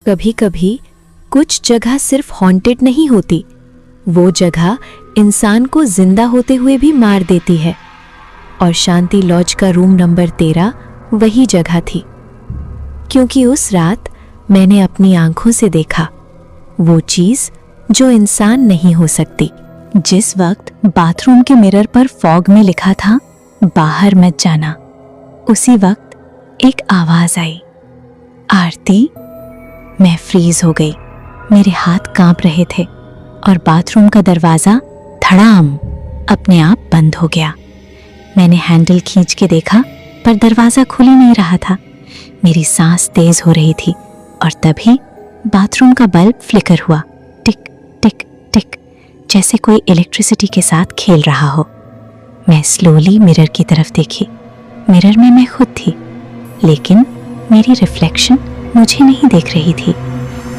कभी कभी कुछ जगह सिर्फ हॉन्टेड नहीं होती, वो जगह इंसान को जिंदा होते हुए भी मार देती है। और शांति लॉज का रूम नंबर 13 वही जगह थी, क्योंकि उस रात मैंने अपनी आंखों से देखा वो चीज जो इंसान नहीं हो सकती। जिस वक्त बाथरूम के मिरर पर फॉग में लिखा था बाहर मत जाना, उसी वक्त एक आवाज आई, आरती। मैं फ्रीज हो गई, मेरे हाथ कांप रहे थे और बाथरूम का दरवाजा धड़ाम अपने आप बंद हो गया। मैंने हैंडल खींच के देखा पर दरवाजा खुल ही नहीं रहा था। मेरी सांस तेज हो रही थी और तभी बाथरूम का बल्ब फ्लिकर हुआ, टिक टिक टिक, जैसे कोई इलेक्ट्रिसिटी के साथ खेल रहा हो। मैं स्लोली मिरर की तरफ देखी। मिरर में मैं खुद थी, लेकिन मेरी रिफ्लेक्शन मुझे नहीं देख रही थी,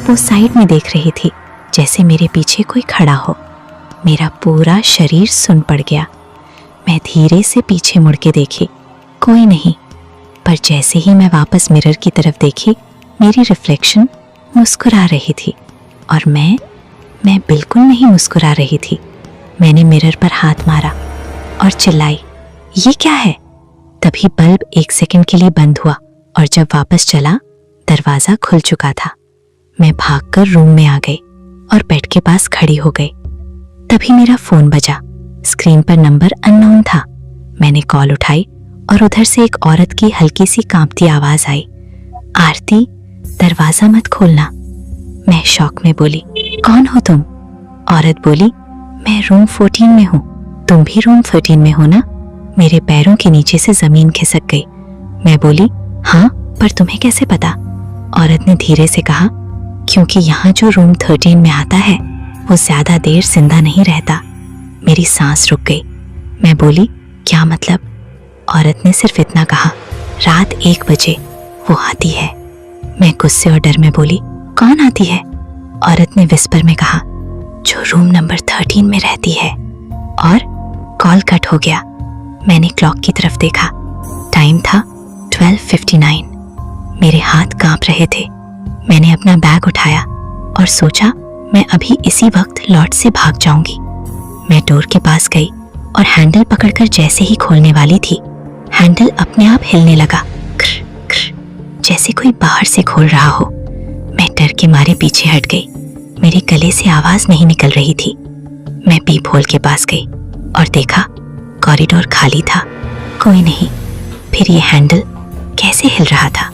वो साइड में देख रही थी, जैसे मेरे पीछे कोई खड़ा हो। मेरा पूरा शरीर सुन पड़ गया। मैं धीरे से पीछे मुड़ के देखी, कोई नहीं। पर जैसे ही मैं वापस मिरर की तरफ देखी, मेरी रिफ्लेक्शन मुस्कुरा रही थी और मैं बिल्कुल नहीं मुस्कुरा रही थी। मैंने मिरर पर हाथ मारा और चिल्लाई, ये क्या है? तभी बल्ब 1 सेकंड के लिए बंद हुआ और जब वापस चला, दरवाजा खुल चुका था। मैं भागकर रूम में आ गई और बेड के पास खड़ी हो गई। तभी मेरा फोन बजा। स्क्रीन पर नंबर अननोन था। मैंने कॉल उठाई और उधर से एक औरत की हल्की सी कांपती आवाज आई, आरती, दरवाजा मत खोलना। मैं शॉक में बोली, कौन हो तुम? औरत बोली, मैं रूम 14 में हूँ, तुम भी रूम 13 में हो ना? मेरे पैरों के नीचे से जमीन खिसक गई। मैं बोली, हाँ, पर तुम्हें कैसे पता? औरत ने धीरे से कहा, क्योंकि यहाँ जो रूम 13 में आता है वो ज्यादा देर जिंदा नहीं रहता। मेरी सांस रुक गई। मैं बोली, क्या मतलब? औरत ने सिर्फ इतना कहा, रात 1 बजे वो आती है। मैं गुस्से और डर में बोली, कौन आती है? औरत ने विस्पर में कहा, जो रूम नंबर 13 में रहती है। और कॉल कट हो गया। मैंने क्लॉक की तरफ देखा, टाइम था 12:59। मेरे हाथ कांप रहे थे। मैंने अपना बैग उठाया और सोचा मैं अभी इसी वक्त लॉट से भाग जाऊंगी। मैं डोर के पास गई और हैंडल पकड़कर जैसे ही खोलने वाली थी, हैंडल अपने आप हिलने लगा, क्र क्र, जैसे कोई बाहर से खोल रहा हो। मैं डर के मारे पीछे हट गई। मेरे गले से आवाज नहीं निकल रही थी। मैं पीप होल के पास गई और देखा कॉरिडोर खाली था, कोई नहीं। फिर ये हैंडल कैसे हिल रहा था?